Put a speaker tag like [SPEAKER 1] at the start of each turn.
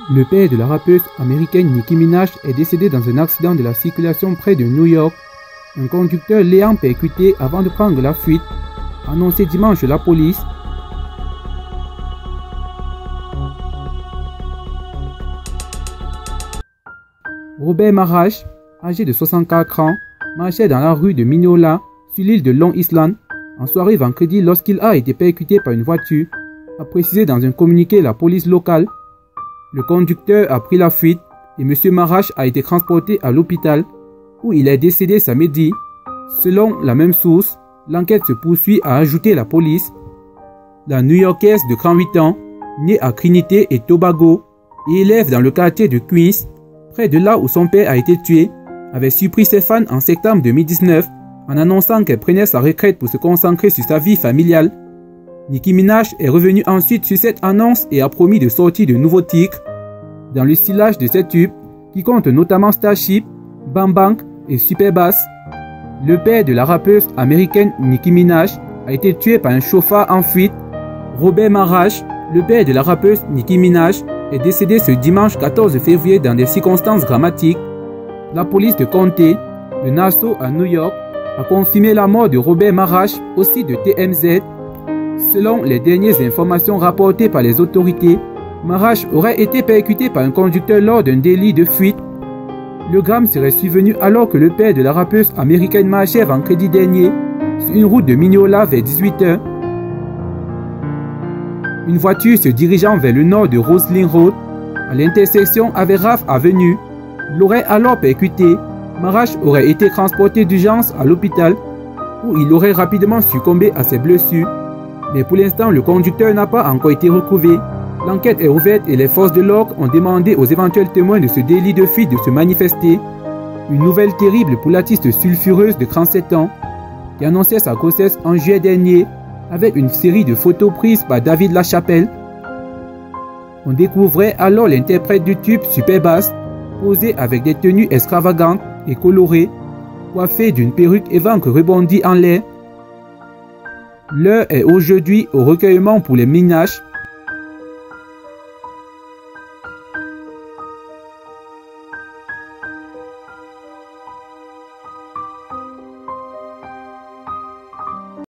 [SPEAKER 1] Le père de la rappeuse américaine Nicki Minaj est décédé dans un accident de la circulation près de New York. Un conducteur l'ayant percuté avant de prendre la fuite, a annoncé dimanche la police. Robert Marach, âgé de 64 ans, marchait dans la rue de Mineola, sur l'île de Long Island, en soirée vendredi lorsqu'il a été percuté par une voiture, a précisé dans un communiqué la police locale. Le conducteur a pris la fuite et M. Marach a été transporté à l'hôpital où il est décédé samedi. Selon la même source, l'enquête se poursuit, a ajouté la police. La New-Yorkaise de 38 ans, née à Trinité et Tobago et élève dans le quartier de Queens, près de là où son père a été tué, avait surpris ses fans en septembre 2019 en annonçant qu'elle prenait sa retraite pour se concentrer sur sa vie familiale. Nicki Minaj est revenue ensuite sur cette annonce et a promis de sortir de nouveaux titres dans le stylage de ses tubes qui comptent notamment Starship, Bang Bang et Superbass. Le père de la rappeuse américaine Nicki Minaj a été tué par un chauffard en fuite. Robert Marach, le père de la rappeuse Nicki Minaj, est décédé ce dimanche 14 février dans des circonstances dramatiques. La police de comté de Nassau à New York a confirmé la mort de Robert Marach au site de TMZ. Selon les dernières informations rapportées par les autorités, Marach aurait été percuté par un conducteur lors d'un délit de fuite. Le drame serait survenu alors que le père de la rappeuse américaine marchait vendredi dernier sur une route de Mineola vers 18 h. Une voiture se dirigeant vers le nord de Roslyn Road, à l'intersection avec Raff Avenue, l'aurait alors percuté. Marach aurait été transporté d'urgence à l'hôpital où il aurait rapidement succombé à ses blessures. Mais pour l'instant, le conducteur n'a pas encore été retrouvé. L'enquête est ouverte et les forces de l'ordre ont demandé aux éventuels témoins de ce délit de fuite de se manifester. Une nouvelle terrible pour l'artiste sulfureuse de 37 ans qui annonçait sa grossesse en juillet dernier avec une série de photos prises par David Lachapelle. On découvrait alors l'interprète du tube Superbass posé avec des tenues extravagantes et colorées, coiffé d'une perruque et ventre rebondi en l'air. L'heure est aujourd'hui au recueillement pour les Minaj.